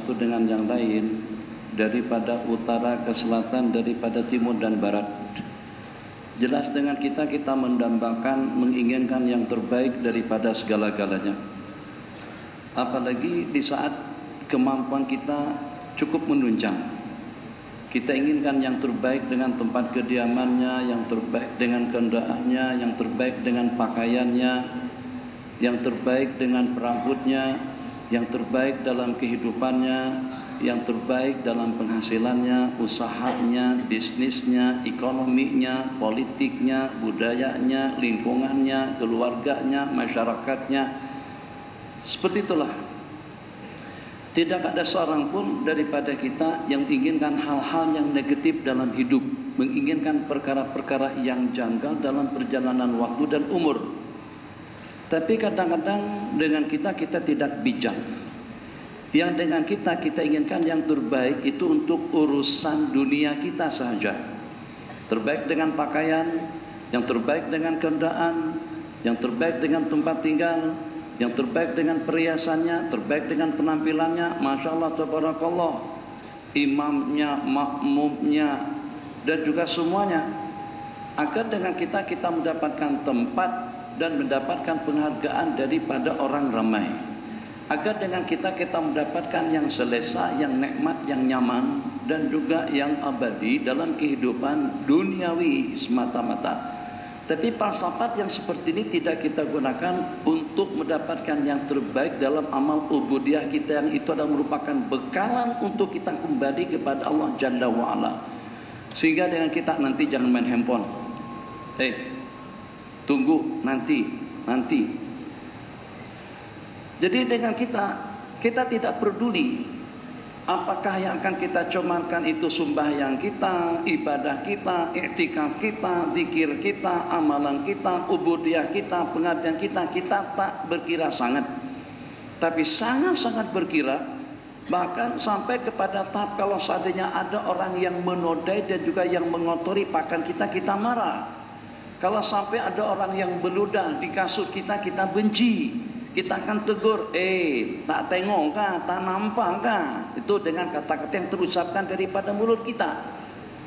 satu dengan yang lain, daripada utara ke selatan, daripada timur dan barat. Jelas dengan kita mendambakan, menginginkan yang terbaik daripada segala-galanya. Apalagi di saat kemampuan kita cukup menunjang. Kita inginkan yang terbaik dengan tempat kediamannya, yang terbaik dengan kendaraannya, yang terbaik dengan pakaiannya, yang terbaik dengan perabotnya, yang terbaik dalam kehidupannya, yang terbaik dalam penghasilannya, usahanya, bisnisnya, ekonominya, politiknya, budayanya, lingkungannya, keluarganya, masyarakatnya. Seperti itulah. Tidak ada seorang pun daripada kita yang menginginkan hal-hal yang negatif dalam hidup, menginginkan perkara-perkara yang janggal dalam perjalanan waktu dan umur. Tapi kadang-kadang dengan kita tidak bijak. Yang dengan kita inginkan yang terbaik itu untuk urusan dunia kita saja. Terbaik dengan pakaian, yang terbaik dengan kendaraan, yang terbaik dengan tempat tinggal, yang terbaik dengan perhiasannya, terbaik dengan penampilannya, Masya Allah, tabarakallah, imamnya, makmumnya, dan juga semuanya. Agar dengan kita mendapatkan tempat dan mendapatkan penghargaan daripada orang ramai. Agar dengan kita mendapatkan yang selesa, yang nikmat, yang nyaman, dan juga yang abadi dalam kehidupan duniawi semata-mata. Tapi falsafat yang seperti ini tidak kita gunakan untuk mendapatkan yang terbaik dalam amal ubudiyah kita, yang itu adalah merupakan bekalan untuk kita kembali kepada Allah Jalla wa'ala. Sehingga dengan kita nanti jangan main handphone. Tunggu nanti. Jadi dengan kita tidak peduli apakah yang akan kita comarkan itu sembahyang kita, ibadah kita, iktikaf kita, zikir kita, amalan kita, ubudiyah kita, pengabdian kita tak berkira sangat. Tapi sangat-sangat berkira, bahkan sampai kepada tahap kalau seandainya ada orang yang menodai dan juga yang mengotori pakaian kita marah. Kalau sampai ada orang yang beludah di kasut kita benci. Kita akan tegur, tak tengok kah, tak nampak kah? Itu dengan kata-kata yang terucapkan daripada mulut kita.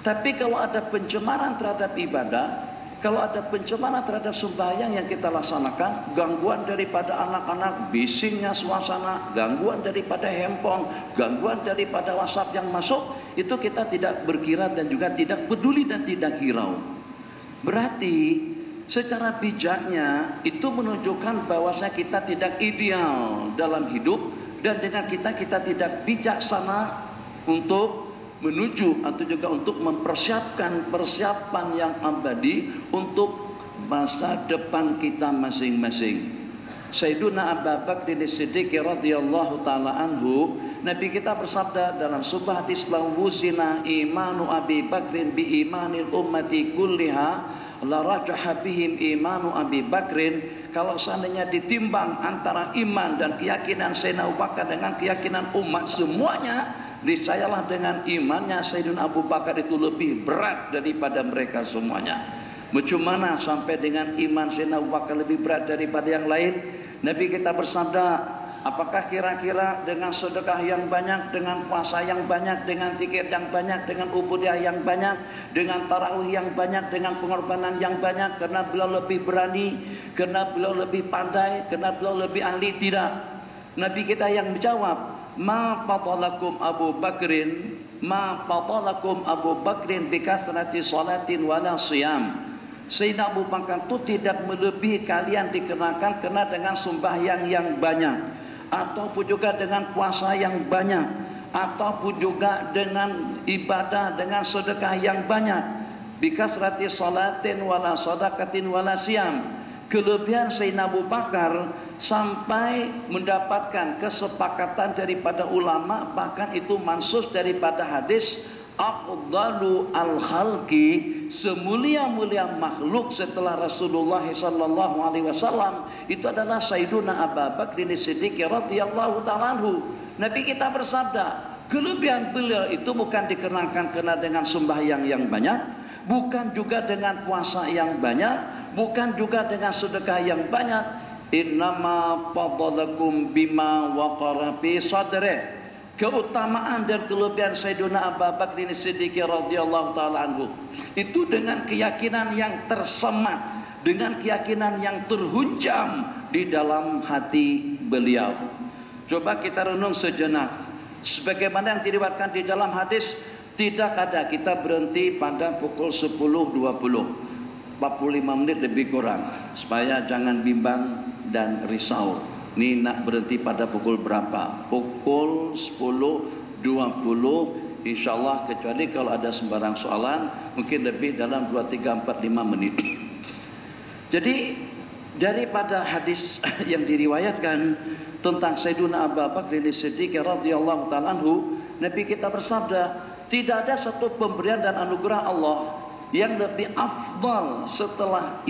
Tapi kalau ada pencemaran terhadap ibadah, kalau ada pencemaran terhadap sembahyang yang kita laksanakan, gangguan daripada anak-anak, bisingnya suasana, gangguan daripada handphone, gangguan daripada WhatsApp yang masuk, itu kita tidak berkira dan juga tidak peduli dan tidak hirau. Berarti secara bijaknya itu menunjukkan bahwasanya kita tidak ideal dalam hidup, dan dengan kita tidak bijaksana untuk menuju atau juga untuk mempersiapkan persiapan yang abadi untuk masa depan kita masing-masing. Sayyiduna Abu Bakr As-Siddiq radhiyallahu taala anhu, Nabi kita bersabda dalam sebuah hadis, "Lawuzina imanu Abi Bakrin bi imanil ummati kulliha la rajaha bihim imanu Abi Bakrin." Kalau seandainya ditimbang antara iman dan keyakinan Sayyidina Abu Bakar dengan keyakinan umat semuanya, niscayalah dengan imannya Sayyidina Abu Bakar itu lebih berat daripada mereka semuanya. Bagaimana sampai dengan iman Sayyidina Abu Bakar lebih berat daripada yang lain? Nabi kita bersabda, apakah kira-kira dengan sedekah yang banyak, dengan puasa yang banyak, dengan zikir yang banyak, dengan ubudiyah yang banyak, dengan tarawih yang banyak, dengan pengorbanan yang banyak, karena beliau lebih berani, karena beliau lebih pandai, karena beliau lebih ahli? Tidak. Nabi kita yang menjawab, ma fatalakum Abu Bakrin, ma fatalakum Abu Bakrin bikasrati salatin wala siyam. Sayyidina Abu Bakar itu tidak melebihi kalian dikenakan kena dengan sembahyang yang banyak, ataupun juga dengan puasa yang banyak, ataupun juga dengan ibadah, dengan sedekah yang banyak. Bikasrati salatin wala sadaqatin wala siyam. Kelebihan Sayyidina Abu Bakar sampai mendapatkan kesepakatan daripada ulama, bahkan itu mansus daripada hadis, afdalu al-khalqi, semulia-mulia makhluk setelah Rasulullah sallallahu alaihi wasallam itu adalah Sayyiduna Abu Bakr As-Siddiq radhiyallahu ta'ala anhu. Nabi kita bersabda, kelebihan beliau itu bukan dikarenakan kena dengan sembahyang yang banyak, bukan juga dengan puasa yang banyak, bukan juga dengan sedekah yang banyak. Innama fadalakum bima waqara fi sadrih. keutamaan dan kelebihan Sayyidina Abu Bakar As-Siddiq radhiyallahu taala anhu itu dengan keyakinan yang tersemat, dengan keyakinan yang terhunjam di dalam hati beliau. Coba kita renung sejenak, sebagaimana yang diriwayatkan di dalam hadis, tidak ada kita berhenti pada pukul 10.20, 45 menit lebih kurang, supaya jangan bimbang dan risau. Ini nak berhenti pada pukul berapa? Pukul 10.20 insyaallah, kecuali kalau ada sembarang soalan mungkin lebih dalam 2, 3, 4, 5 menit. Jadi daripada hadis yang diriwayatkan tentang Sayyidina Abu Bakar As-Siddiq radhiyallahu taala anhu, Nabi kita bersabda, tidak ada satu pemberian dan anugerah Allah yang lebih afdal setelah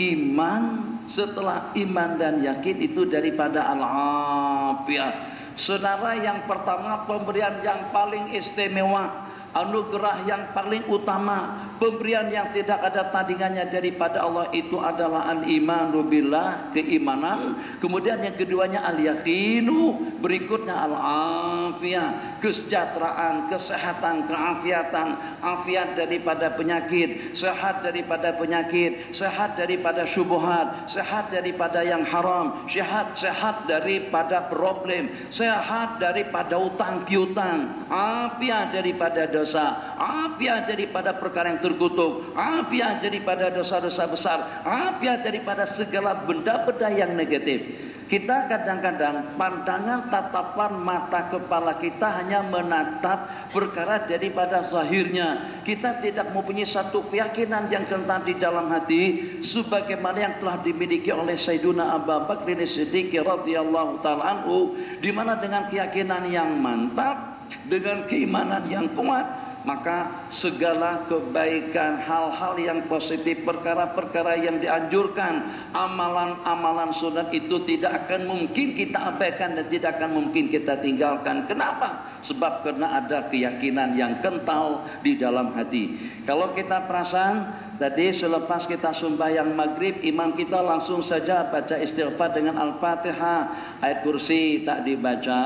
iman dan yakin itu daripada al-afiyah. Saudara, yang pertama, pemberian yang paling istimewa, anugerah yang paling utama, pemberian yang tidak ada tandingannya daripada Allah itu adalah al-imanu billah, keimanan. Kemudian yang keduanya al-yaqinu, berikutnya al-afiyah, kesejahteraan, kesehatan, keafiatan, afiat daripada penyakit, sehat daripada penyakit, sehat daripada syubhat, sehat daripada yang haram, sehat daripada problem, sehat daripada utang piutang, afiat daripada dosa, afiat daripada perkara yang terkutuk, afiat daripada dosa-dosa besar, afiat daripada segala benda-benda yang negatif. Kita kadang-kadang pandangan tatapan mata kepala kita hanya menatap perkara daripada zahirnya. Kita tidak mempunyai satu keyakinan yang kental di dalam hati sebagaimana yang telah dimiliki oleh Sayyidina Abu Bakar As-Siddiq radhiyallahu taala anhu, di mana dengan keyakinan yang mantap, dengan keimanan yang kuat, maka segala kebaikan, hal-hal yang positif, perkara-perkara yang dianjurkan, amalan-amalan sunat itu tidak akan mungkin kita abaikan dan tidak akan mungkin kita tinggalkan. Kenapa? Sebab karena ada keyakinan yang kental di dalam hati. Kalau kita perasan, tadi selepas kita sembahyang maghrib, imam kita langsung saja baca istighfar dengan Al-Fatihah, ayat kursi tak dibaca,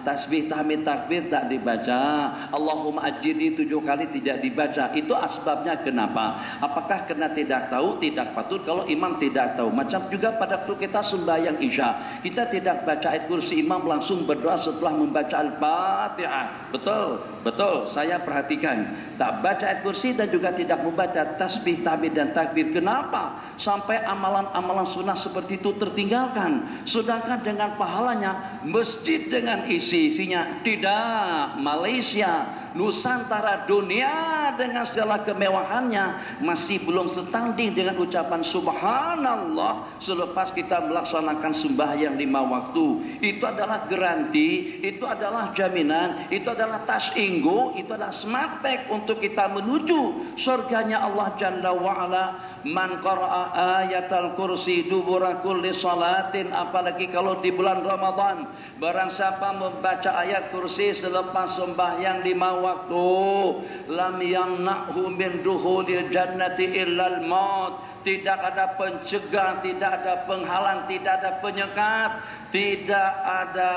tasbih tahmid takbir tak dibaca, Allahumma ajirni 7 kali tidak dibaca. Itu asbabnya kenapa? Apakah karena tidak tahu, tidak patut kalau imam tidak tahu? Macam juga pada waktu kita sembahyang isya, kita tidak baca ayat kursi, imam langsung berdoa setelah membaca Al-Fatihah. Betul, saya perhatikan, tak baca ayat kursi dan juga tidak membaca tasbih, tahmid dan takbir. Kenapa sampai amalan-amalan sunnah seperti itu tertinggalkan? Sedangkan dengan pahalanya, masjid dengan isi-isinya, tidak, Malaysia, Nusantara, dunia dengan segala kemewahannya masih belum setanding dengan ucapan subhanallah selepas kita melaksanakan sembahyang 5 waktu. Itu adalah garansi, itu adalah jaminan, itu adalah tasinggo, itu adalah smartek untuk kita menuju surganya Allah Jalla wa'ala. Man qara'a ayatal kursi dubura kulli salatin, apalagi kalau di bulan Ramadan, barang siapa membaca ayat kursi selepas sembahyang 5 waktu, lam yamna'hu min dukhulil jannati illal maut. Tidak ada pencegah, tidak ada penghalang, tidak ada penyekat, tidak ada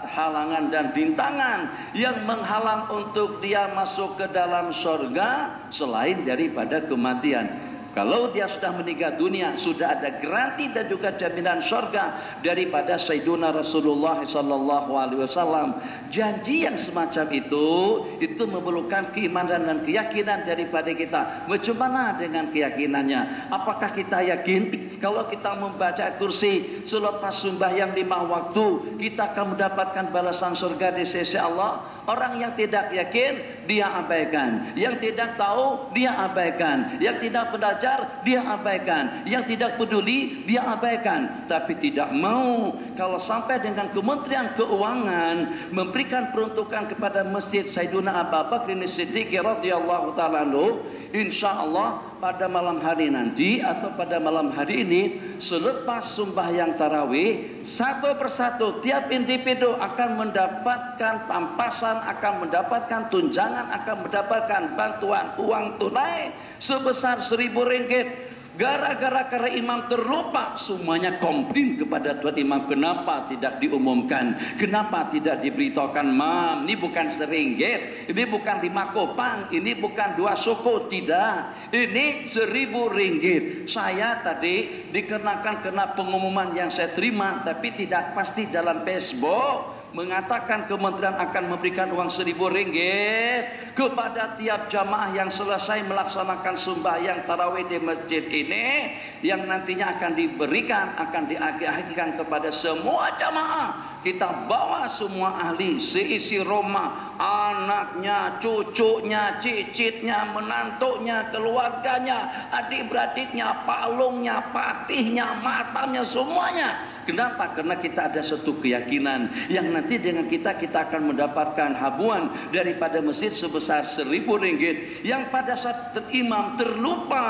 halangan dan rintangan yang menghalang untuk dia masuk ke dalam surga selain daripada kematian. Kalau dia sudah meninggal dunia, sudah ada garansi dan juga jaminan surga daripada Sayyidina Rasulullah sallallahu alaihi wasallam. Janji yang semacam itu memerlukan keimanan dan keyakinan daripada kita. Bagaimana dengan keyakinannya? Apakah kita yakin kalau kita membaca kursi selepas sembahyang 5 waktu, kita akan mendapatkan balasan surga di sisi Allah? Orang yang tidak yakin, dia abaikan. Yang tidak tahu, dia abaikan. Yang tidak belajar, dia abaikan. Yang tidak peduli, dia abaikan. Tapi tidak mau kalau sampai dengan Kementerian Keuangan memberikan peruntukan kepada Masjid Sayyidina Abu Bakar As-Siddiq radhiyallahu taala anhu, insyaallah pada malam hari nanti atau pada malam hari ini selepas sembahyang tarawih, satu persatu tiap individu akan mendapatkan pampasan, akan mendapatkan tunjangan, akan mendapatkan bantuan uang tunai sebesar 1.000 ringgit. Gara-gara imam terlupa, semuanya komplain kepada Tuan Imam. Kenapa tidak diumumkan? Kenapa tidak diberitahukan? Mam, ini bukan seringgit, ini bukan 5 kopang, ini bukan 2 suku, tidak. Ini 1.000 ringgit. Saya tadi dikenakan kena pengumuman yang saya terima, tapi tidak pasti dalam Facebook. Mengatakan kementerian akan memberikan uang 1.000 ringgit kepada tiap jamaah yang selesai melaksanakan sembahyang tarawih di masjid ini, yang nantinya akan diberikan, akan diagihkan kepada semua jamaah. Kita bawa semua ahli seisi rumah, anaknya, cucunya, cicitnya, menantunya, keluarganya, adik-beradiknya, palungnya, patihnya, matamnya, semuanya. Kenapa? Karena kita ada satu keyakinan yang nanti dengan kita akan mendapatkan habuan daripada masjid sebesar 1.000 ringgit, yang pada saat imam terlupa,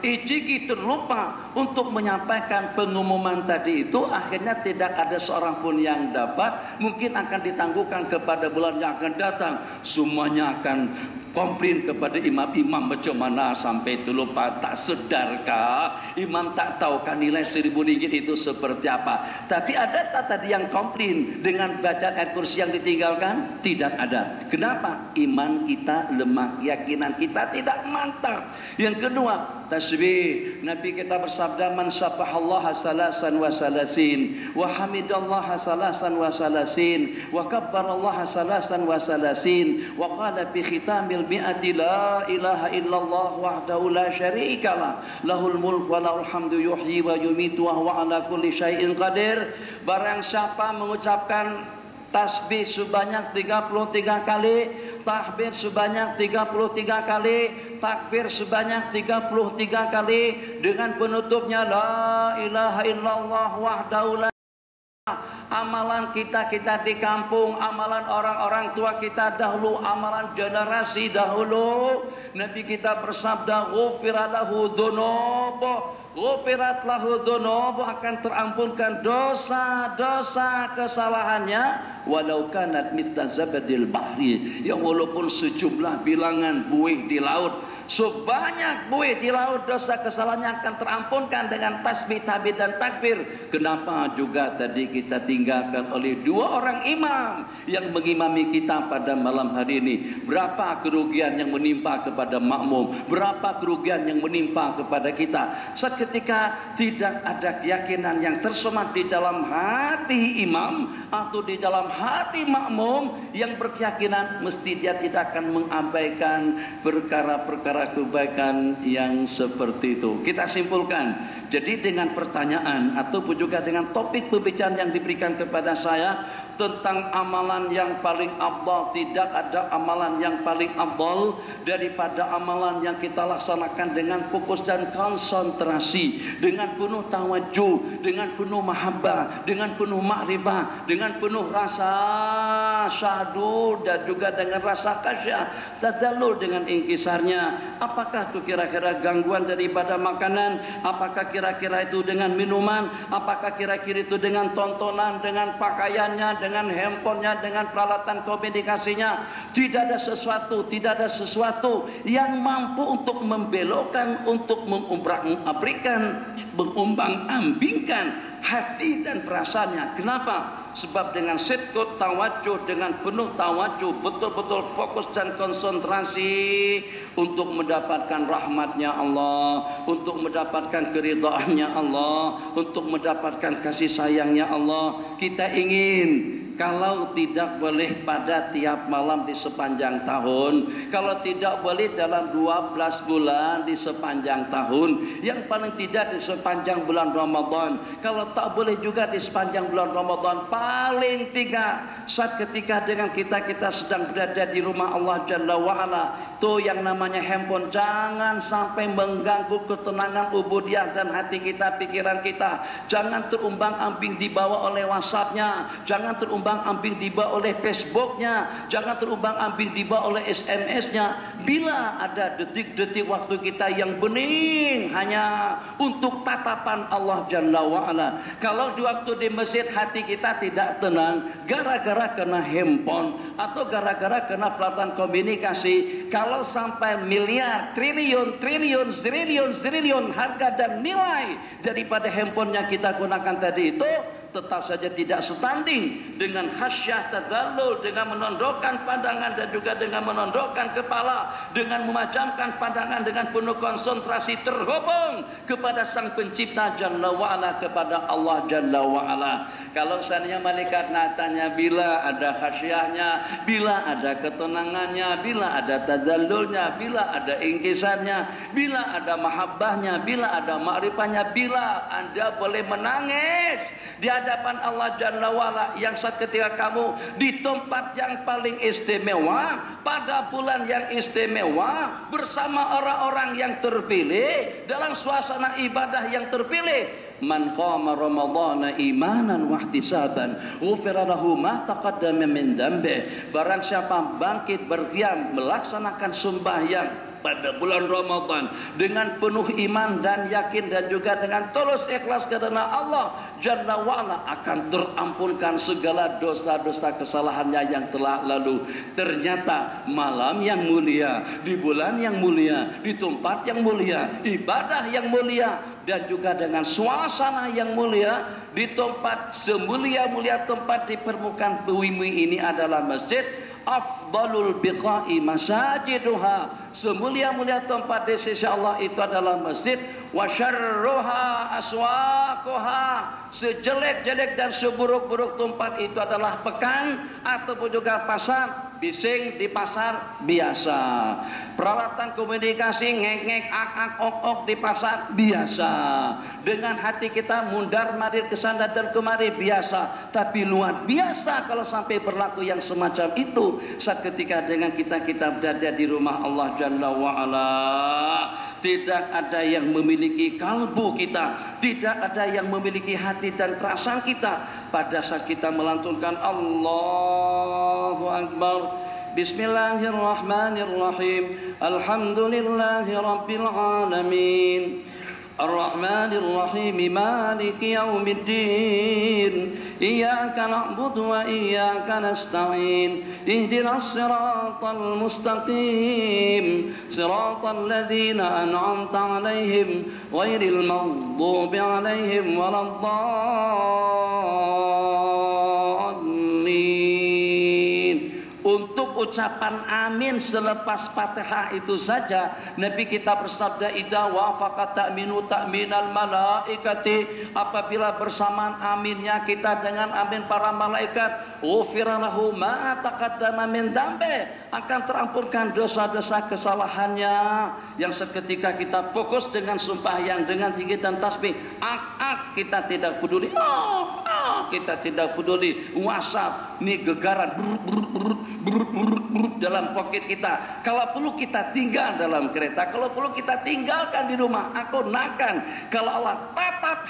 ijiki terlupa untuk menyampaikan pengumuman tadi itu, akhirnya tidak ada seorang pun yang dapat. Mungkin akan ditangguhkan kepada bulan yang akan datang. Semuanya akan komplain kepada imam macam mana sampai itu lupa. Tak sedarkah imam, tak tahukah nilai 1.000 ringgit itu seperti apa? Tapi ada tak tadi yang komplain dengan bacaan ayat kursi yang ditinggalkan? Tidak ada. Kenapa? Iman kita lemah, keyakinan kita tidak mantap. Yang kedua, tasbih. Nabi kita bersabda, man sabbahallaha salasan wa salasin wa hamidallaha salasan wa salasin wa kabbarallaha salasan wa salasin wa qala bi khitamil mi'ati la ilaha illallah wahdahu la syarikalah lahul mulk wa lahul hamdu yuhyi wa yumitu wa huwa ala kulli syai'in qadir. Barang siapa mengucapkan tasbih sebanyak 33 kali, tahmid sebanyak 33 kali, takbir sebanyak 33 kali, dengan penutupnya la ilaha illallah wahdahu la. Amalan kita di kampung, amalan orang-orang tua kita dahulu, amalan generasi dahulu. Nabi kita bersabda, ghufira lahu dzunubuh, ghufirat lahu dzunubuh, akan terampunkan dosa-dosa kesalahannya, walau kanat mithla zabadil bahri, yang walaupun sejumlah bilangan buih di laut, sebanyak buih di laut, dosa kesalahannya akan terampunkan dengan tasbih, tahmid dan takbir. Kenapa juga tadi kita tinggalkan oleh 2 orang imam yang mengimami kita pada malam hari ini? Berapa kerugian yang menimpa kepada makmum, berapa kerugian yang menimpa kepada kita seketika tidak ada keyakinan yang tersemat di dalam hati imam atau di dalam hati makmum yang berkeyakinan, mesti dia tidak akan mengabaikan perkara-perkara kebaikan yang seperti itu. Kita simpulkan, jadi dengan pertanyaan ataupun juga dengan topik pembicaraan yang diberikan kepada saya tentang amalan yang paling afdal, tidak ada amalan yang paling afdal daripada amalan yang kita laksanakan dengan fokus dan konsentrasi, dengan penuh tawajuh, dengan penuh mahabbah, dengan penuh makrifah, dengan penuh rasa syahdu dan juga dengan rasa khasyah, tadzallul dengan ingkisarnya. Apakah itu kira-kira gangguan daripada makanan? Apakah kira-kira itu dengan minuman? Apakah kira-kira itu dengan tontonan, dengan pakaiannya, dengan handphonenya, dengan peralatan komunikasinya? Tidak ada sesuatu yang mampu untuk membelokkan, untuk mengumbang-ambingkan hati dan perasaannya. Kenapa? Sebab dengan sidqut tawajuh, dengan penuh tawajuh, betul-betul fokus dan konsentrasi untuk mendapatkan rahmatnya Allah, untuk mendapatkan keridhaannya Allah, untuk mendapatkan kasih sayangnya Allah. Kita ingin, kalau tidak boleh pada tiap malam di sepanjang tahun, kalau tidak boleh dalam 12 bulan di sepanjang tahun, yang paling tidak di sepanjang bulan Ramadan. Kalau tak boleh juga di sepanjang bulan Ramadan, paling tidak saat ketika dengan kita sedang berada di rumah Allah Jalla wa'ala. Tuh yang namanya handphone jangan sampai mengganggu ketenangan ubudiyah dan hati kita, pikiran kita. Jangan terumbang-ambing dibawa oleh WhatsApp-nya, jangan terumbang terumbang-ambing dibawa oleh Facebooknya, jangan terumbang-ambing dibawa oleh SMS-nya. Bila ada detik-detik waktu kita yang bening hanya untuk tatapan Allah Jalla wa'ala. Kalau di waktu di masjid hati kita tidak tenang gara-gara kena handphone atau gara-gara kena pelatihan komunikasi, kalau sampai miliar, triliun, triliun harga dan nilai daripada handphonenya kita gunakan tadi itu, tetap saja tidak setanding dengan khasyah tadallul, dengan menundukkan pandangan dan juga dengan menundukkan kepala, dengan memajamkan pandangan dengan penuh konsentrasi terhubung kepada Sang Pencipta Jalla wa'ala, kepada Allah Jalla wa'ala. Kalau seandainya malaikat natanya bila ada khasyahnya, bila ada ketenangannya, bila ada tadallulnya, bila ada ingkisannya, bila ada mahabbahnya, bila ada ma'rifahnya, bila Anda boleh menangis di hadapan Allah Jalla wa'ala, yang seketika kamu di tempat yang paling istimewa, pada bulan yang istimewa, bersama orang-orang yang terpilih, dalam suasana ibadah yang terpilih. Man qama ramadhana imanan wa ihtisaban ghufira lahu ma taqaddama min dhanbi. Barang siapa bangkit berqiyam melaksanakan sembahyang pada bulan Ramadan dengan penuh iman dan yakin dan juga dengan tulus ikhlas karena Allah Jalla wa'ala, akan terampunkan segala dosa-dosa kesalahannya yang telah lalu. Ternyata malam yang mulia, di bulan yang mulia, di tempat yang mulia, ibadah yang mulia, dan juga dengan suasana yang mulia, di tempat semulia-mulia tempat di permukaan bumi ini adalah masjid. Afdalul biqa'i masajiduha, semulia-mulia tempat di sisi Allah itu adalah masjid. Wa syarruha aswaquha, sejelek-jelek dan seburuk-buruk tempat itu adalah pekan ataupun juga pasar. Bising di pasar biasa, peralatan komunikasi ngek-ngek ak-ak ok-ok di pasar biasa, dengan hati kita mundar-mandir ke sana dan kemari biasa. Tapi luar biasa kalau sampai berlaku yang semacam itu seketika dengan kita berada di rumah Allah Jalla wa'ala. Tidak ada yang memiliki kalbu kita, tidak ada yang memiliki hati dan perasaan kita pada saat kita melantunkan Allahu Akbar. Bismillahirrahmanirrahim. Alhamdulillahi rabbil alamin. Ar-Rahmanir-Rahim. Maliki yaumiddin. Iyyaka na'budu wa iyyaka nasta'in. Ihdinas siratal mustaqim. Siratal ladzina an'amta 'alaihim ghairil maghdubi 'alaihim waladdallin. Untuk ucapan amin selepas Fatihah itu saja Nabi kita bersabda, idza wafaqat ta'minu ta'minal malaikati, apabila bersamaan aminnya kita dengan amin para malaikat, ghufira lahu ma taqaddama min dambi, akan terampunkan dosa-dosa kesalahannya. Yang seketika kita fokus dengan sembahyang, dengan zikir dan tasbih, kita tidak peduli, kita tidak peduli WhatsApp ini gegaran dalam pocket kita. Kalau perlu kita tinggal dalam kereta, kalau perlu kita tinggalkan di rumah. Aku nakan kalau Allah tatap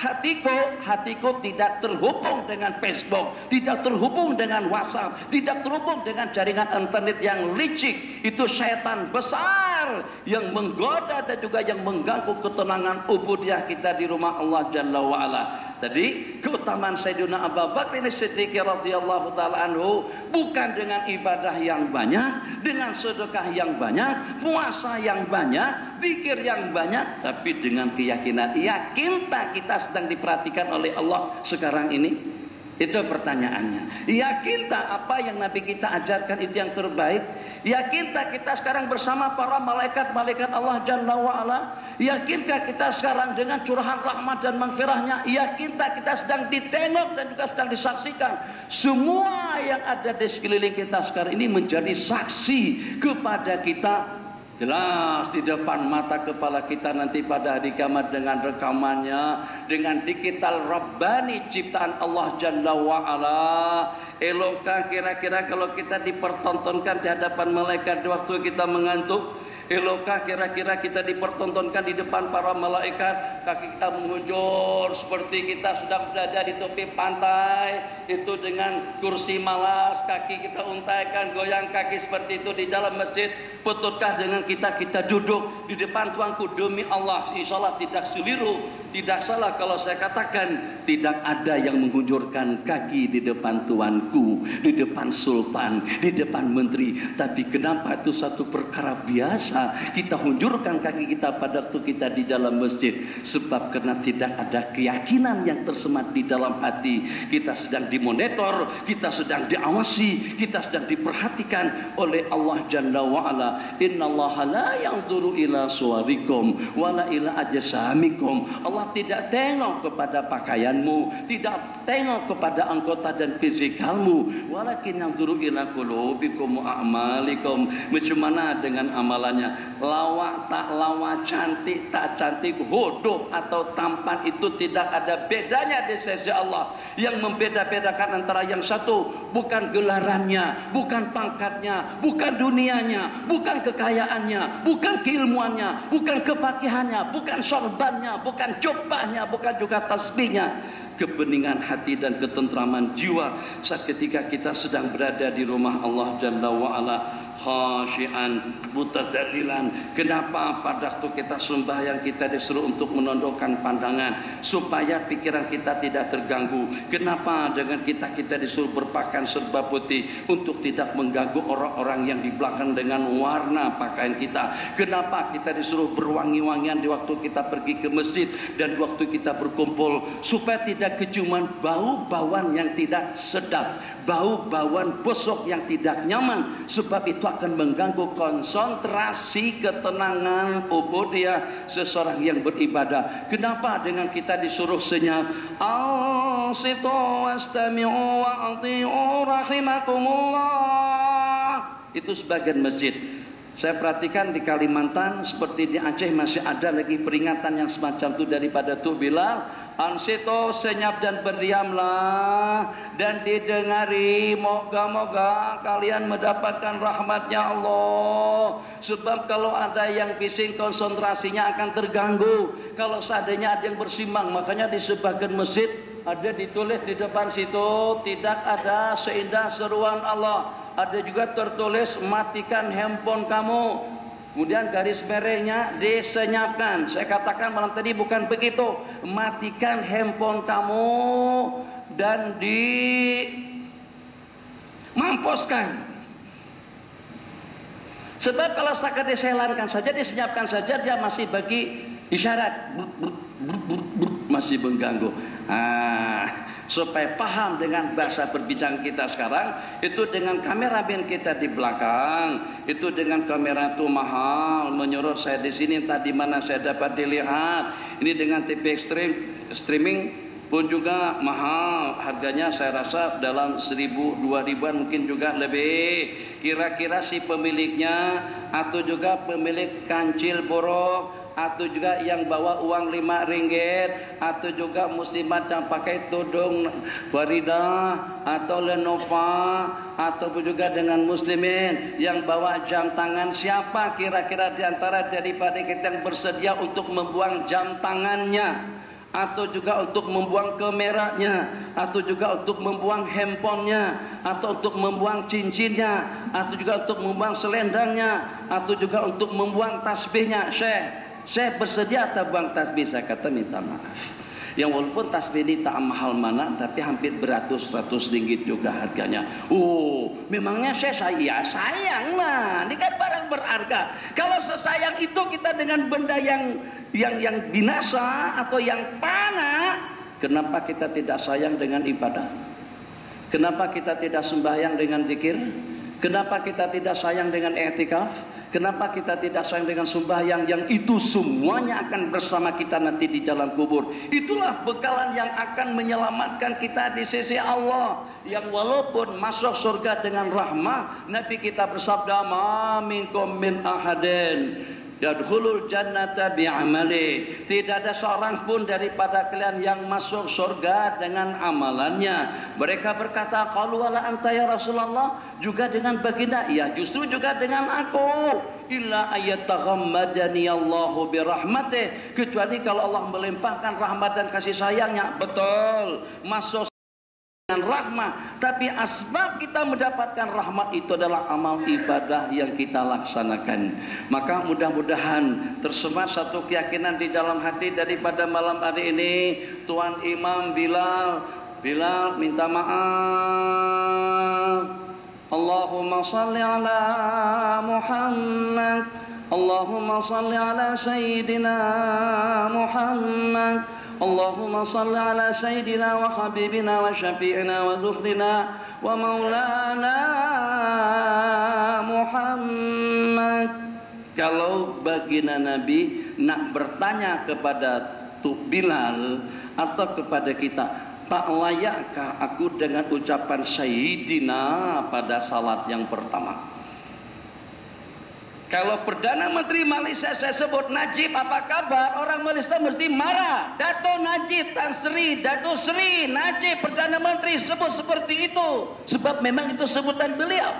hatiku tidak terhubung dengan Facebook, tidak terhubung dengan WhatsApp, tidak terhubung dengan jaringan internet yang licik. Itu syaitan besar yang menggoda dan juga yang mengganggu ketenangan ubudiyah kita di rumah Allah Jalla wa'ala. Tadi keutamaan Sayyidina Abu Bakar ini Siddiq radhiyallahu taala anhu bukan dengan ibadah yang banyak, dengan sedekah yang banyak, puasa yang banyak, zikir yang banyak, tapi dengan keyakinan. Yakinkah kita sedang diperhatikan oleh Allah sekarang ini? Itu pertanyaannya. Yakinkah apa yang Nabi kita ajarkan itu yang terbaik? Yakinkah kita sekarang bersama para malaikat-malaikat Allah Jalla wa'ala? Yakinkah kita sekarang dengan curahan rahmat dan maghfirahnya? Yakinkah kita sedang ditengok dan juga sedang disaksikan? Semua yang ada di sekeliling kita sekarang ini menjadi saksi kepada kita. Jelas di depan mata kepala kita nanti pada hari kiamat dengan rekamannya, dengan digital Rabbani ciptaan Allah Jalla wa'ala. Elokkah kira-kira kalau kita dipertontonkan di hadapan malaikat di waktu kita mengantuk? Elokkah kira-kira kita dipertontonkan di depan para malaikat, kaki kita menghujur seperti kita sedang berada di tepi pantai, itu dengan kursi malas, kaki kita untaikan, goyang kaki seperti itu di dalam masjid. Betutkah dengan kita duduk di depan tuanku? Demi Allah, insya Allah tidak keliru, tidak salah kalau saya katakan tidak ada yang menghunjurkan kaki di depan tuanku, di depan sultan, di depan menteri. Tapi kenapa itu satu perkara biasa kita hunjurkan kaki kita pada waktu kita di dalam masjid? Sebab karena tidak ada keyakinan yang tersemat di dalam hati. Kita sedang dimonitor, kita sedang diawasi, kita sedang diperhatikan oleh Allah Jalla wa'ala. Innallaha la yanzuru ila suwarikum wala ila ajsamikum. Allah tidak tengok kepada pakaianmu, tidak tengok kepada anggota dan fizikalmu, walakin yanzuru ila qulubikum wa a'malikum. Bagaimana dengan amalannya? Lawak tak lawak, cantik tak cantik, bodoh atau tampan, itu tidak ada bedanya di sisi Allah. Yang membeda-bedakan antara yang satu bukan gelarannya, bukan pangkatnya, bukan dunianya, bukan kekayaannya, bukan keilmuannya, bukan kefakihannya, bukan sorbannya, bukan jubahnya, bukan juga tasbihnya. Kebeningan hati dan ketentraman jiwa saat ketika kita sedang berada di rumah Allah Jalla wa'ala, khasyian, mutadallilan. Kenapa pada waktu kita sembahyang kita disuruh untuk menundukkan pandangan supaya pikiran kita tidak terganggu? Kenapa dengan kita disuruh berpakaian serba putih untuk tidak mengganggu orang-orang yang di belakang dengan warna pakaian kita? Kenapa kita disuruh berwangi-wangian di waktu kita pergi ke masjid dan waktu kita berkumpul, supaya tidak keciuman bau-bauan yang tidak sedap, bau-bauan busuk yang tidak nyaman, sebab itu akan mengganggu konsentrasi ketenangan ubudiyah seseorang yang beribadah. Kenapa dengan kita disuruh senyap? Ansitu wastami'u wa ati'u rahimakumullah. Itu sebagian masjid. Saya perhatikan di Kalimantan seperti di Aceh masih ada lagi peringatan yang semacam itu daripada Tuk Bilal. Ansito, senyap dan berdiamlah dan didengari, moga-moga kalian mendapatkan rahmatnya Allah. Sebab kalau ada yang bising konsentrasinya akan terganggu. Kalau seandainya ada yang bersimbang, makanya di sebagian masjid ada ditulis di depan situ tidak ada seindah seruan Allah. Ada juga tertulis matikan handphone kamu. Kemudian garis merahnya disenyapkan. Saya katakan malam tadi bukan begitu. Matikan handphone kamu dan dimampuskan. Sebab kalau setakat diselarkan saja, disenyapkan saja, dia masih bagi isyarat, masih mengganggu. Supaya paham dengan bahasa perbincangan kita sekarang, itu dengan kameramen kita di belakang, itu dengan kamera itu mahal, menyorot saya di sini, tadi mana saya dapat dilihat. Ini dengan TV streaming pun juga mahal, harganya saya rasa dalam 1.000-2.000-an mungkin juga lebih. Kira-kira si pemiliknya atau juga pemilik kancil borok, atau juga yang bawa uang 5 ringgit, atau juga muslimat yang pakai tudung Faridah atau Lenovo, ataupun juga dengan muslimin yang bawa jam tangan, siapa kira-kira diantara daripada kita yang bersedia untuk membuang jam tangannya, atau juga untuk membuang kameranya, atau juga untuk membuang handphonenya, atau untuk membuang cincinnya, atau juga untuk membuang selendangnya, atau juga untuk membuang tasbihnya? Saya bersedia atau buang tasbih? Saya kata minta maaf. Yang walaupun tasbih ini tak mahal mana, tapi hampir beratus-ratus ringgit juga harganya. Memangnya saya sayang lah. Ini kan barang berharga. Kalau sesayang itu kita dengan benda yang binasa atau yang panah, kenapa kita tidak sayang dengan ibadah? Kenapa kita tidak sembahyang dengan zikir? Kenapa kita tidak sayang dengan i'tikaf? Kenapa kita tidak sayang dengan sembahyang yang itu semuanya akan bersama kita nanti di dalam kubur? Itulah bekalan yang akan menyelamatkan kita di sisi Allah. Yang walaupun masuk surga dengan rahmah, Nabi kita bersabda, "Ma minkum min ahadin yadkhulul jannata bi'amali." Tidak ada seorang pun daripada kalian yang masuk surga dengan amalannya. Mereka berkata, "Qalu wala anta ya Rasulullah?" Juga dengan baginda? Ya, justru juga dengan aku. illa ayataghammadani Allahu birahmatih, kecuali kalau Allah melimpahkan rahmat dan kasih sayangnya. Betul, masuk dengan rahmat, tapi asbab kita mendapatkan rahmat itu adalah amal ibadah yang kita laksanakan. Maka mudah-mudahan tersemat satu keyakinan di dalam hati daripada malam hari ini. Tuan Imam Bilal minta maaf. Allahumma salli ala Muhammad, Allahumma salli ala Sayyidina Muhammad, Allahumma salli ala Sayyidina wa Habibina wa Syafi'ina wa Dhufrina wa Maulana Muhammad. Kalau baginda Nabi nak bertanya kepada Tuk Bilal atau kepada kita, tak layakkah aku dengan ucapan Sayyidina pada salat yang pertama? Kalau Perdana Menteri Malaysia saya sebut Najib, apa kabar? Orang Malaysia mesti marah. Dato' Najib Tan Sri, Dato' Sri Najib Perdana Menteri sebut seperti itu, sebab memang itu sebutan beliau.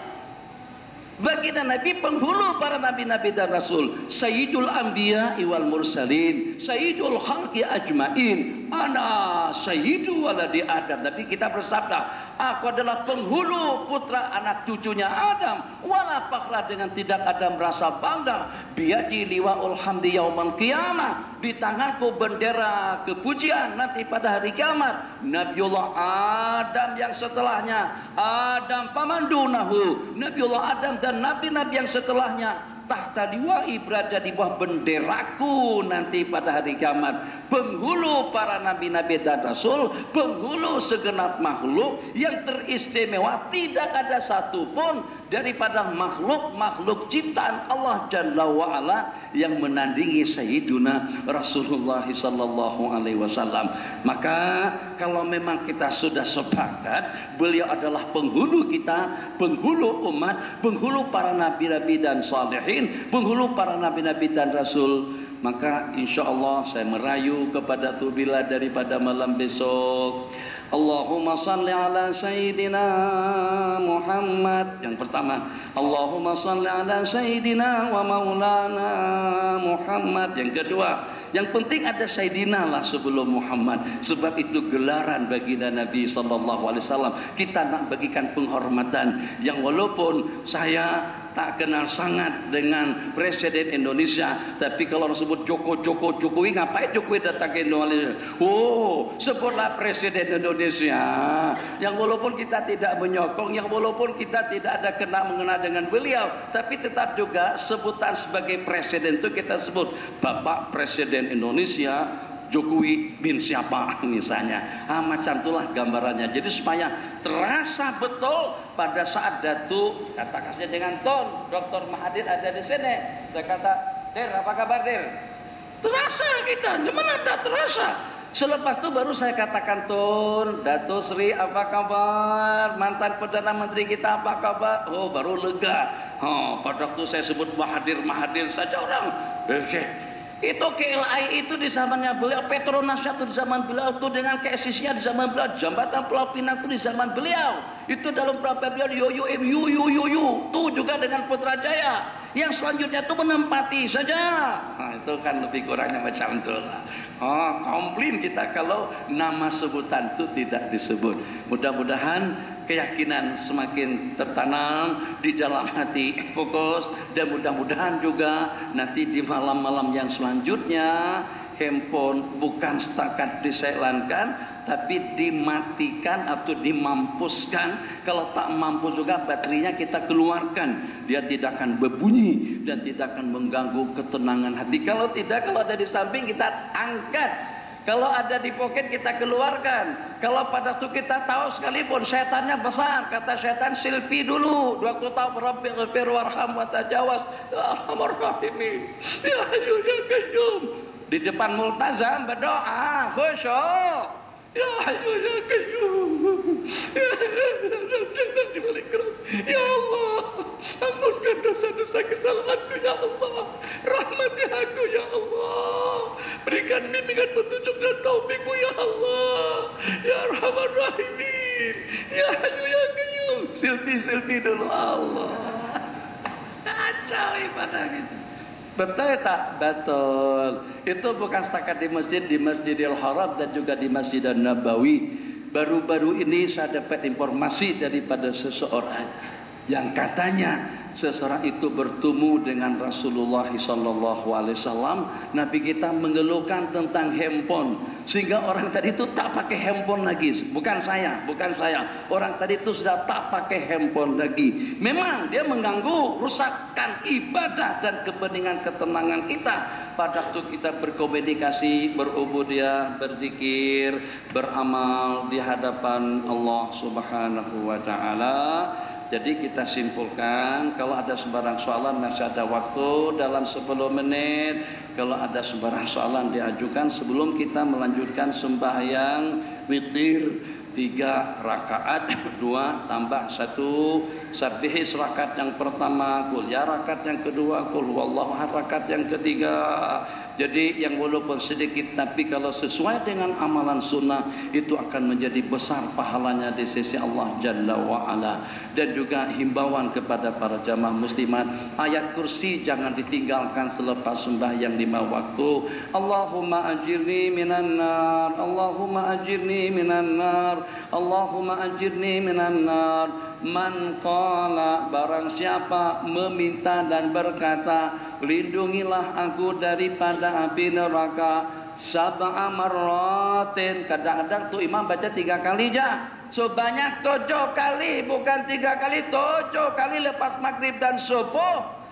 Baginda Nabi penghulu para nabi-nabi dan rasul, Sayyidul Anbiya wal Mursalin, Sayyidul Khalqi Ajmain, ana Sayyidu waladi Adam. Nabi kita bersabda, aku adalah penghulu putra anak cucunya Adam, wala fakhra, dengan tidak ada merasa bangga. Biyadi liwaul hamdi yaumal qiyamah, di tanganku bendera kepujian nanti pada hari kiamat. Nabiullah Adam yang setelahnya, Adam pamandunahu, Nabiullah Adam dan nabi-nabi yang setelahnya, tahta liwa'i, berada di bawah benderaku nanti pada hari kiamat. Penghulu para nabi-nabi dan rasul, penghulu segenap makhluk yang teristimewa, tidak ada satupun daripada makhluk-makhluk ciptaan Allah Jalla wa'ala yang menandingi Sayyiduna Rasulullah sallallahu alaihi wasallam. Maka kalau memang kita sudah sepakat beliau adalah penghulu kita, penghulu umat, penghulu para nabi-nabi dan salihin, penghulu para nabi-nabi dan rasul, maka insya Allah saya merayu kepada Tu Bilal daripada malam besok, Allahumma salli ala Sayyidina Muhammad. Yang pertama, Allahumma salli ala Sayyidina wa Maulana Muhammad. Yang kedua, yang penting ada Sayyidina lah sebelum Muhammad, sebab itu gelaran baginda Nabi SAW. Kita nak bagikan penghormatan yang walaupun saya tak kenal sangat dengan Presiden Indonesia, tapi kalau orang sebut Jokowi, ngapain Jokowi datang ke Indonesia? Oh, sebutlah Presiden Indonesia, yang walaupun kita tidak menyokong, yang walaupun kita tidak ada mengenal dengan beliau, tapi tetap juga sebutan sebagai Presiden itu kita sebut Bapak Presiden Indonesia Jokowi bin siapa misalnya. Macam itulah gambarannya. Jadi supaya terasa betul pada saat Datuk, katakan saja dengan ton, Dr. Mahathir ada di sini. Saya kata, "Der, apa kabar, Der?" Terasa kita, cuman ada terasa. Selepas itu baru saya katakan, "Tun, Datuk Sri apa kabar? Mantan Perdana Menteri kita apa kabar?" Oh, baru lega. Pada waktu saya sebut Mahathir saja orang, itu KLI itu di zamannya beliau, Petronas itu di zaman beliau, itu dengan KSIS-nya di zaman beliau, Jambatan Pulau Pinang itu di zaman beliau, itu dalam perapa beliau itu juga dengan Putrajaya. Yang selanjutnya itu menempati saja. Itu kan lebih kurangnya macam itu lah. Komplain kita kalau nama sebutan itu tidak disebut. Mudah-mudahan keyakinan semakin tertanam di dalam hati, fokus, dan mudah-mudahan juga nanti di malam-malam yang selanjutnya handphone bukan setakat diselankan, tapi dimatikan atau dimampuskan. Kalau tak mampu juga baterainya kita keluarkan, dia tidak akan berbunyi dan tidak akan mengganggu ketenangan hati. Kalau tidak, kalau ada di samping kita angkat, kalau ada di poket kita keluarkan. Kalau pada waktu kita tahu sekalipun setannya besar, kata setan selfie dulu. Waktu tahu Rabbi ghafir warham wa tajawaz ya arhamar rahimin ya hayyu ya qayyum. Di depan multazam berdoa khusyuk, ya hayyu ya qayyum, ya Allah, ampunkan dosa-dosa kesalahanku ya Allah, rahmati aku ya Allah, berikan bimbingan petunjuk dan taufikmu ya Allah, ya arhamar rahimin, ya hayyu ya qayyum. Selfie dulu Allah. Kacau. kacau ibadah kita. Betul tak? Betul. Itu bukan setakat di Masjidil Haram dan juga di Masjidil Nabawi. Baru-baru ini saya dapat informasi daripada seseorang yang katanya seseorang itu bertemu dengan Rasulullah SAW. Nabi kita mengeluhkan tentang handphone, sehingga orang tadi itu tak pakai handphone lagi. Bukan saya. Orang tadi itu sudah tak pakai handphone lagi. Memang dia mengganggu, rusakkan ibadah dan kepentingan ketenangan kita pada waktu kita berkomunikasi, berubudiyah, berzikir, beramal di hadapan Allah Subhanahu wa taala. Jadi kita simpulkan, kalau ada sembarang soalan masih ada waktu dalam 10 menit. Kalau ada sembarang soalan diajukan sebelum kita melanjutkan sembahyang witir 3 rakaat, 2 tambah 1 sabihis rakaat yang pertama, qul ya rakaat yang kedua, qul huwallahu ahad rakaat yang ketiga. Jadi yang walaupun sedikit tapi kalau sesuai dengan amalan sunnah itu akan menjadi besar pahalanya di sisi Allah Jalla wa Ala. Dan juga himbauan kepada para jamaah muslimat, ayat kursi jangan ditinggalkan selepas sembahyang 5 waktu. Allahumma ajirni minan nar, Allahumma ajirni minan nar, Allahumma ajirni minan nar. Man qala, barang siapa meminta dan berkata, lindungilah aku daripada api neraka sab'a marratin. Kadang-kadang tuh imam baca 3 kali aja. Sebanyak 7 kali, bukan 3 kali, 7 kali lepas maghrib dan subuh.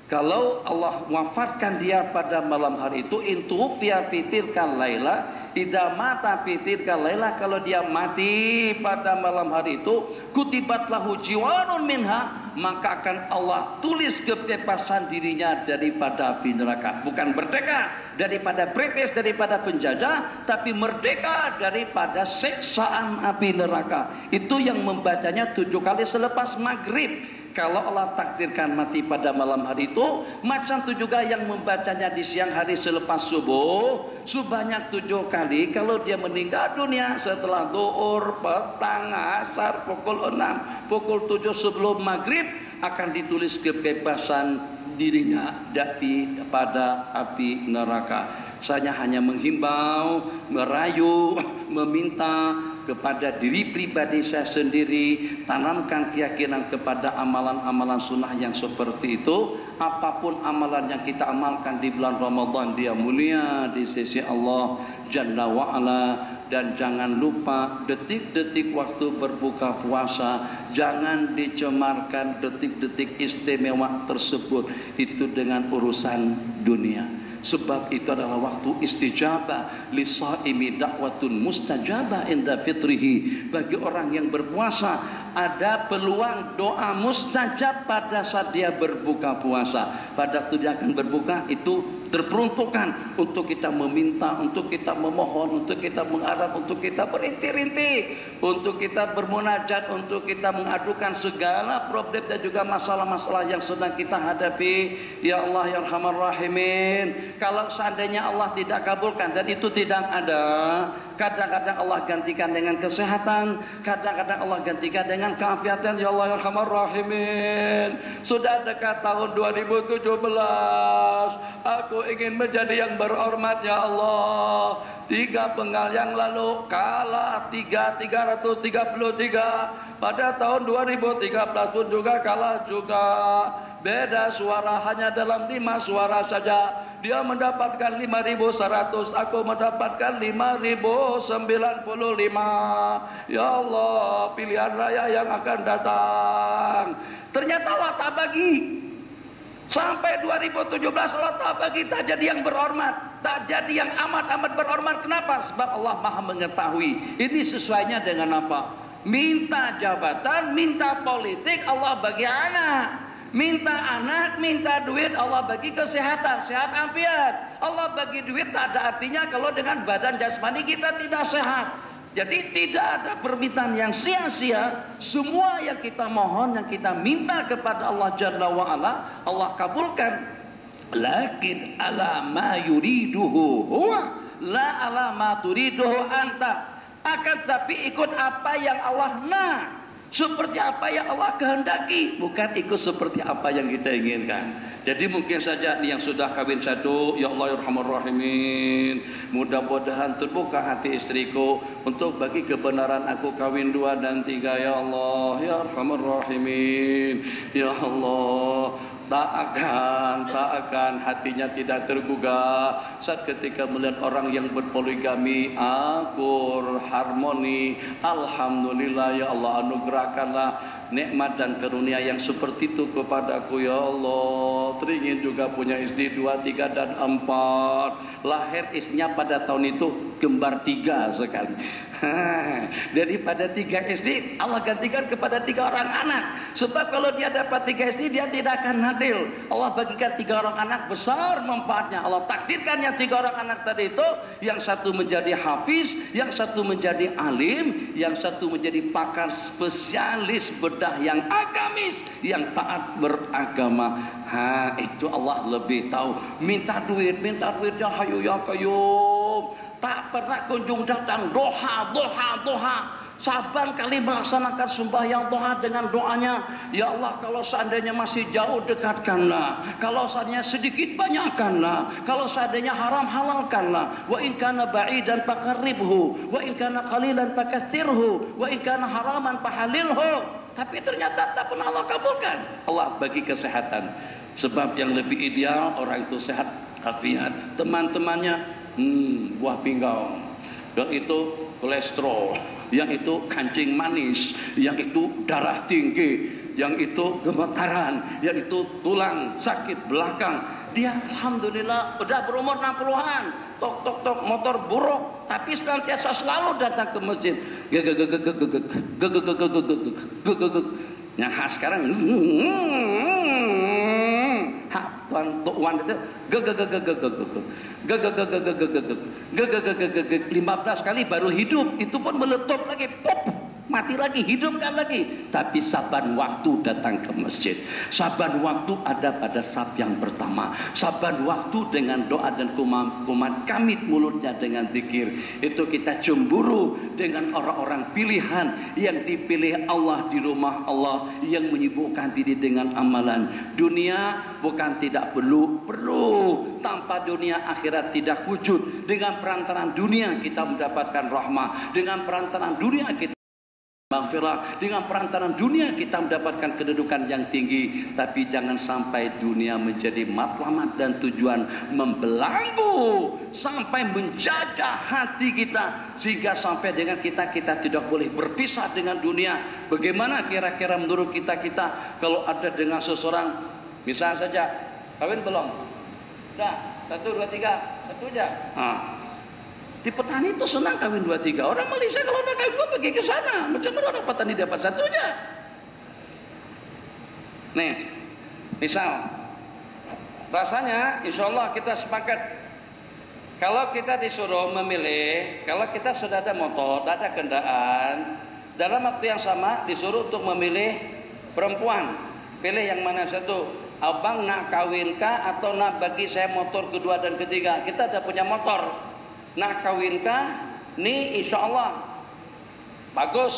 Kalau Allah wafatkan dia pada malam hari itu, intufiya fitirkan laila, idza mata fitirkan laila, kalau dia mati pada malam hari itu, kutibat lahu jiwarun minha, maka akan Allah tulis kebebasan dirinya daripada api neraka. Bukan merdeka daripada British, daripada penjajah, tapi merdeka daripada siksaan api neraka. Itu yang membacanya 7 kali selepas maghrib. Kalau Allah takdirkan mati pada malam hari itu, macam itu juga yang membacanya di siang hari selepas subuh, sebanyak 7 kali. Kalau dia meninggal dunia setelah zuhur, petang, asar, pukul 6, pukul 7 sebelum maghrib, akan ditulis kebebasan dirinya daripada api neraka. Saya hanya menghimbau, merayu, meminta kepada diri pribadi saya sendiri, tanamkan keyakinan kepada amalan-amalan sunnah yang seperti itu. Apapun amalan yang kita amalkan di bulan Ramadan, dia mulia di sisi Allah Jalla wa'ala. Dan jangan lupa detik-detik waktu berbuka puasa, jangan dicemarkan detik-detik istimewa tersebut itu dengan urusan dunia. Sebab itu adalah waktu istijabah, lisaimi da'watun mustajabah inda fitrihi. Bagi orang yang berpuasa ada peluang doa mustajab pada saat dia berbuka puasa. Pada waktu dia akan berbuka itu terperuntukkan untuk kita meminta, untuk kita memohon, untuk kita mengharap, untuk kita berintih-intih, untuk kita bermunajat, untuk kita mengadukan segala problem dan juga masalah-masalah yang sedang kita hadapi. Ya Allah ya Arhamar Rahimin. Kalau seandainya Allah tidak kabulkan, dan itu tidak ada, kadang-kadang Allah gantikan dengan kesehatan, kadang-kadang Allah gantikan dengan keafiatan. Ya Allah ya Arhamar Rahimin. Sudah dekat tahun 2017, aku ingin menjadi yang berhormat ya Allah. 3 penggal yang lalu kalah 333. Pada tahun 2013 pun juga kalah juga. Beda suara hanya dalam 5 suara saja. Dia mendapatkan 5.100, aku mendapatkan 5.095. Ya Allah, pilihan raya yang akan datang. Ternyata Allah tak bagi. Sampai 2017 Allah tak bagi, tak jadi yang berhormat, tak jadi yang amat-amat berhormat. Kenapa? Sebab Allah Maha mengetahui. Ini sesuainya dengan apa? Minta jabatan, minta politik, Allah bagi anak. Minta anak, minta duit, Allah bagi kesehatan, sehat afiat. Allah bagi duit tak ada artinya kalau dengan badan jasmani kita tidak sehat. Jadi tidak ada permintaan yang sia-sia. Semua yang kita mohon, yang kita minta kepada Allah Jalla wa'ala, Allah kabulkan. Lakin ala ma yuriduhu huwa, la ala ma turiduhu anta. Akan tapi ikut apa yang Allah nak. Seperti apa yang Allah kehendaki, bukan ikut seperti apa yang kita inginkan. Jadi mungkin saja nih yang sudah kawin satu, ya Allah ya Arhamar Rahimin, mudah-mudahan terbuka hati istriku untuk bagi kebenaran aku kawin 2 dan 3 ya Allah ya Arhamar Rahimin. Ya Allah, tak akan hatinya tidak tergugah saat ketika melihat orang yang berpoligami akur, harmoni. Alhamdulillah ya Allah, anugerahkanlah nikmat dan karunia yang seperti itu kepadaku ya Allah. Teringin juga punya istri 2, 3 dan 4. Lahir istrinya pada tahun itu kembar 3 sekali. Daripada 3 istri, Allah gantikan kepada 3 orang anak. Sebab kalau dia dapat 3 istri, dia tidak akan adil. Allah bagikan 3 orang anak, besar manfaatnya. Allah takdirkan yang 3 orang anak tadi itu, yang satu menjadi hafiz, yang satu menjadi alim, yang satu menjadi pakar spesialis bedah yang agamis, yang taat beragama. Itu Allah lebih tahu. Minta duit ya hayu ya qayyum. Tak pernah kunjung datang. Doha. Saban kali melaksanakan sembahyang doha dengan doanya, ya Allah, kalau seandainya masih jauh dekatkanlah, kalau seandainya sedikit banyakkanlah, kalau seandainya haram halalkanlah, wa in kana ba'idan faqarribhu, wa in kana qalilan fakatsirhu, wa in kana haraman fahalilhu. Tapi ternyata tak pernah Allah kabulkan. Allah bagi kesehatan. Sebab yang lebih ideal orang itu sehat afiat. Teman-temannya buah pinggang, yang itu kolesterol, yang itu kancing manis, yang itu darah tinggi, yang itu gemetaran, yang itu tulang sakit belakang. Dia alhamdulillah udah berumur 60-an, tok motor buruk, tapi senantiasa selalu datang ke masjid. Nah sekarang tuan itu 15 kali baru hidup, itu pun meletup lagi, pop, mati lagi, hidupkan lagi. Tapi saban waktu datang ke masjid, saban waktu ada pada saf yang pertama, saban waktu dengan doa dan kumat kamit mulutnya dengan zikir. Itu kita cemburu dengan orang-orang pilihan yang dipilih Allah di rumah Allah, yang menyibukkan diri dengan amalan dunia. Bukan tidak perlu, tanpa dunia akhirat tidak wujud. Dengan perantaraan dunia kita mendapatkan rahmah, dengan perantaraan dunia kita maghfirah, dengan perantaraan dunia kita mendapatkan kedudukan yang tinggi. Tapi jangan sampai dunia menjadi matlamat dan tujuan membelenggu sampai menjajah hati kita, sehingga sampai dengan kita tidak boleh berpisah dengan dunia. Bagaimana kira-kira menurut kita kalau ada dengan seseorang, misalnya saja kawin belum? Sudah, 1, 2, 3, 1 aja. Di petani itu senang kawin 2, 3. Orang Malaysia kalau nak kawin 2 pergi ke sana. Macam mana orang petani dapat 1 aja? Nih, misal, rasanya insya Allah kita sepakat, kalau kita disuruh memilih, kalau kita sudah ada motor, ada kendaraan, dalam waktu yang sama disuruh untuk memilih perempuan, pilih yang mana satu? Abang nak kawinkah atau nak bagi saya motor kedua dan ketiga? Kita ada punya motor. Nak kawinkah? Nih insya Allah bagus,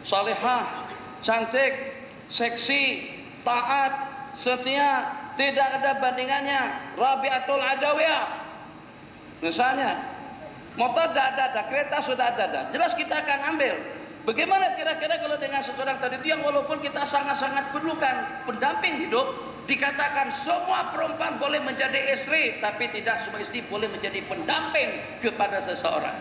salihah, cantik, seksi, taat, setia, tidak ada bandingannya, Rabi'atul Adawiyah. Misalnya motor sudah ada, kereta sudah ada, jelas kita akan ambil. Bagaimana kira-kira kalau dengan seseorang tadi itu yang walaupun kita sangat-sangat perlukan pendamping hidup, dikatakan semua perempuan boleh menjadi istri, tapi tidak semua istri boleh menjadi pendamping kepada seseorang.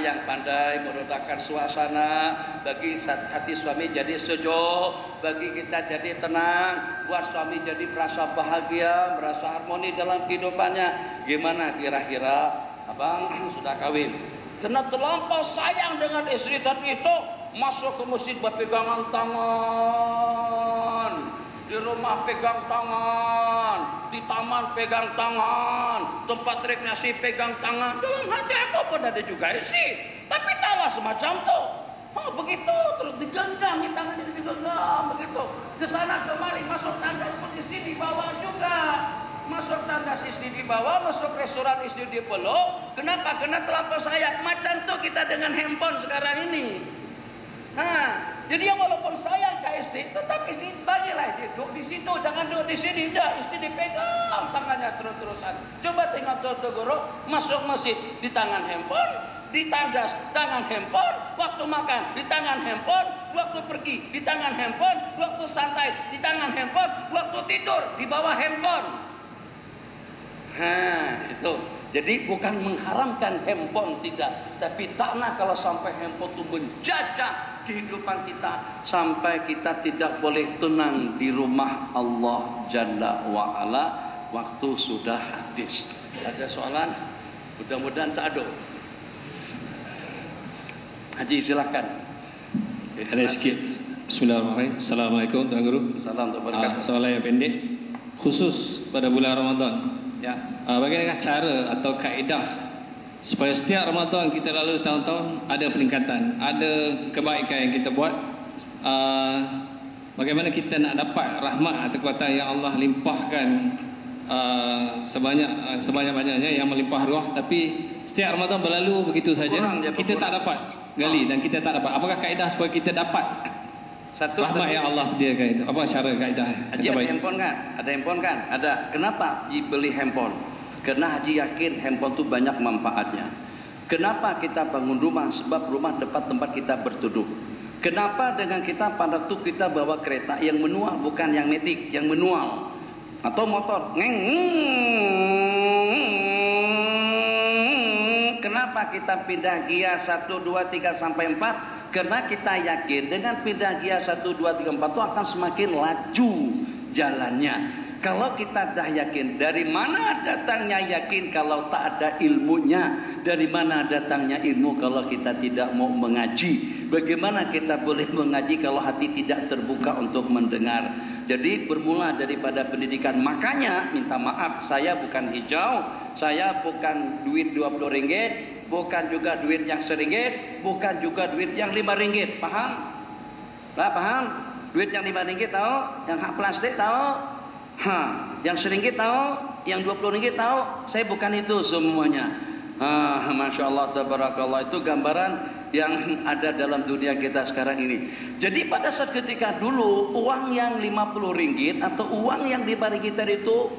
Yang pandai meredakan suasana, bagi hati suami jadi sejuk, bagi kita jadi tenang, buat suami jadi merasa bahagia, merasa harmoni dalam kehidupannya. Gimana kira-kira abang sudah kawin? Karena terlampau sayang dengan istri dan itu masuk ke masjid berpegangan tangan, di rumah pegang tangan, di taman pegang tangan, tempat rekreasi pegang tangan. Dalam hati aku pun ada juga istri, tapi tawa semacam itu. Begitu terus digenggam, tangannya digenggam begitu, ke sana kemari, masuk tanda seperti sini, bawah juga. Masuk tanda istri di bawah, masuk restoran istri di peluk. Kenapa? Karena terlampau sayang. Macam tuh kita dengan handphone sekarang ini. Jadi yang walaupun sayang ke istri, tetapi istri bagilah istri duduk di situ, jangan duduk di sini. Dah, istri dipegang tangannya terus-terusan. Coba tengok tuan guru masuk masjid di tangan handphone, di tandas tangan handphone, waktu makan di tangan handphone, waktu pergi di tangan handphone, waktu santai di tangan handphone, waktu tidur di bawah handphone. Itu. Jadi bukan mengharamkan handphone, tidak, tapi takna kalau sampai handphone itu menjajah kehidupan kita sampai kita tidak boleh tenang di rumah Allah Jalla wa'ala waktu sudah habis. Ada soalan? Mudah-mudahan tak ada. Haji silakan. Ada sikit. Bismillahirrahmanirrahim. Assalamualaikum Tuan Guru. Salam untuk berkat. Soalan yang pendek, khusus pada bulan Ramadan. Ya. Bagaimana cara atau kaedah supaya setiap Ramadan kita lalu tahun-tahun ada peningkatan, ada kebaikan yang kita buat? Bagaimana kita nak dapat rahmat atau kekuatan yang Allah limpahkan sebanyak-banyaknya yang melimpah ruah, tapi setiap Ramadan berlalu begitu saja, kita tak dapat gali dan kita tak dapat. Apakah kaedah supaya kita dapat satu rahmat yang Allah sediakan itu? Apa cara kaedah? Haji ada handphone kan? Ada handphone kan? Ada. Kenapa dibeli handphone? Karena Haji yakin handphone itu banyak manfaatnya. Kenapa kita bangun rumah? Sebab rumah tempat kita berteduh. Kenapa dengan kita pada tu kita bawa kereta yang manual, bukan yang metik, yang manual atau motor? Kenapa kita pindah gia 1, 2, 3 sampai 4? Karena kita yakin dengan pindah gia 1, 2, 3, 4 itu akan semakin laju jalannya. Kalau kita dah yakin, dari mana datangnya yakin kalau tak ada ilmunya? Dari mana datangnya ilmu kalau kita tidak mau mengaji? Bagaimana kita boleh mengaji kalau hati tidak terbuka untuk mendengar? Jadi bermula daripada pendidikan. Makanya minta maaf, saya bukan hijau, saya bukan duit 20 ringgit, bukan juga duit yang RM1, bukan juga duit yang RM5. Paham? Paham? Duit yang RM5 tahu? Yang hak plastik tahu? Yang RM1 tahu? Yang RM20 tahu? Saya bukan itu semuanya. Masya Allah, tabarakallah. Itu gambaran yang ada dalam dunia kita sekarang ini. Jadi pada saat ketika dulu uang yang RM50 atau uang yang diberi kita itu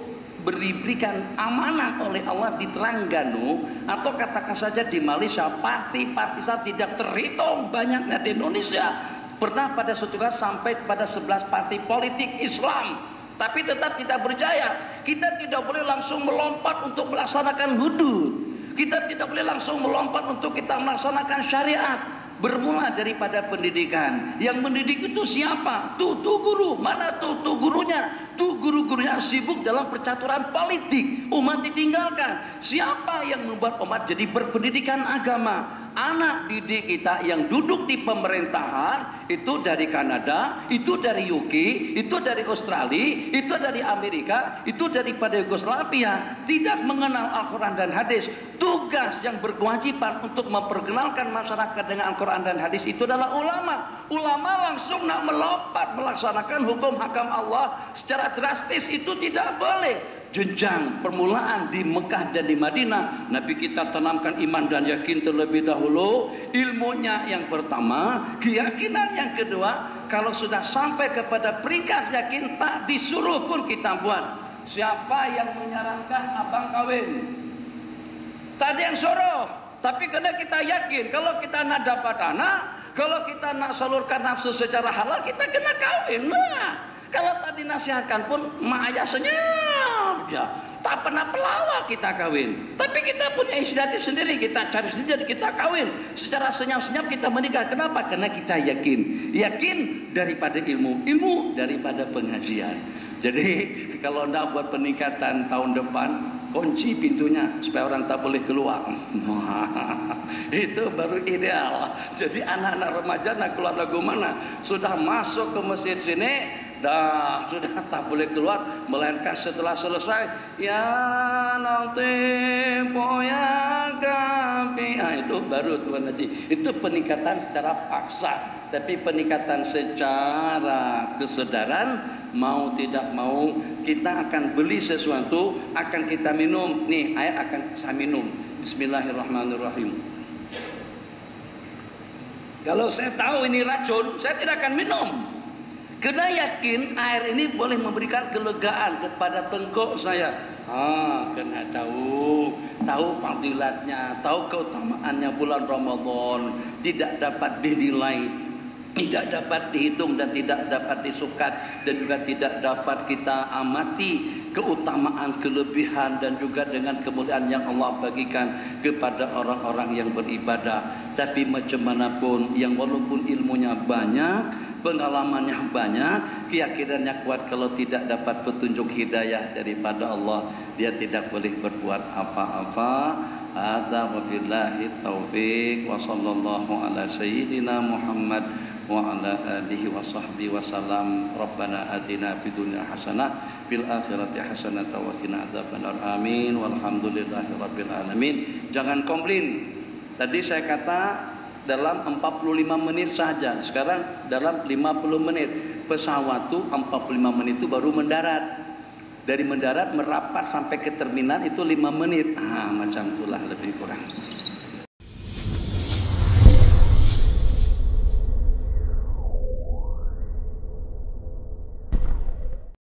diberikan amanah oleh Allah di Terengganu atau katakan saja di Malaysia, parti-partisan tidak terhitung banyaknya di Indonesia. Pernah pada suatu kali sampai pada 11 parti politik Islam, tapi tetap tidak berjaya. Kita tidak boleh langsung melompat untuk melaksanakan hudud. Kita tidak boleh langsung melompat untuk kita melaksanakan syariat. Bermula daripada pendidikan. Yang mendidik itu siapa? Tutu guru. Mana tutu gurunya? Tuh guru-gurunya sibuk dalam percaturan politik. Umat ditinggalkan. Siapa yang membuat umat jadi berpendidikan agama? Anak didik kita yang duduk di pemerintahan itu dari Kanada, itu dari UK, itu dari Australia, itu dari Amerika, itu daripada Yugoslavia, tidak mengenal Al-Quran dan hadis. Tugas yang berkewajiban untuk memperkenalkan masyarakat dengan Al-Quran dan hadis itu adalah ulama. Ulama langsung nak melompat melaksanakan hukum hakam Allah secara drastis itu tidak boleh. Jenjang permulaan di Mekah dan di Madinah, Nabi kita tanamkan iman dan yakin terlebih dahulu. Ilmunya yang pertama, keyakinan yang kedua. Kalau sudah sampai kepada peringkat yakin, tak disuruh pun kita buat. Siapa yang menyarankan abang kawin? Tak ada yang suruh. Tapi karena kita yakin, kalau kita nak dapat anak, kalau kita nak salurkan nafsu secara halal, kita kena kawin. Kalau tak dinasihatkan pun mak ayah senyap aja. Tak pernah pelawak kita kawin. Tapi kita punya inisiatif sendiri, kita cari sendiri, kita kawin. Secara senyap-senyap kita menikah. Kenapa? Karena kita yakin. Yakin daripada ilmu, ilmu daripada pengajian. Jadi kalau nak buat peningkatan tahun depan, kunci pintunya supaya orang tak boleh keluar. Itu baru ideal. Jadi anak-anak remaja nak keluar lagu mana? Sudah masuk ke masjid sini, dah sudah tak boleh keluar melainkan setelah selesai ya nanti poya gapi. Itu baru Tuan Haji. Itu peningkatan secara paksa. Tapi peningkatan secara kesadaran, mau tidak mau kita akan beli sesuatu, akan kita minum. Nih ayat akan saya minum. Bismillahirrahmanirrahim. Kalau saya tahu ini racun, saya tidak akan minum. Karena yakin air ini boleh memberikan kelegaan kepada tengkok saya. Kena tahu fadilatnya, tahu keutamaannya bulan Ramadan, tidak dapat dinilai, tidak dapat dihitung dan tidak dapat disukat, dan juga tidak dapat kita amati keutamaan, kelebihan dan juga dengan kemuliaan yang Allah bagikan kepada orang-orang yang beribadah. Tapi macam manapun, yang walaupun ilmunya banyak, pengalamannya banyak, keyakinannya kuat, kalau tidak dapat petunjuk hidayah daripada Allah, dia tidak boleh berbuat apa-apa. Hadza wabillahi taufik wa sallallahu ala sayyidina Muhammad wa ala alihi wa sahbihi wa salam. Rabbana atina fid dunya hasanah fil akhirati hasanah wa qina adzabannar. Amin walhamdulillahi rabbil alamin. Jangan komplain. Tadi saya kata dalam 45 menit saja, sekarang dalam 50 menit. Pesawat tuh 45 menit itu baru mendarat. Dari mendarat merapat sampai ke terminal itu 5 menit. Macam itulah lebih kurang.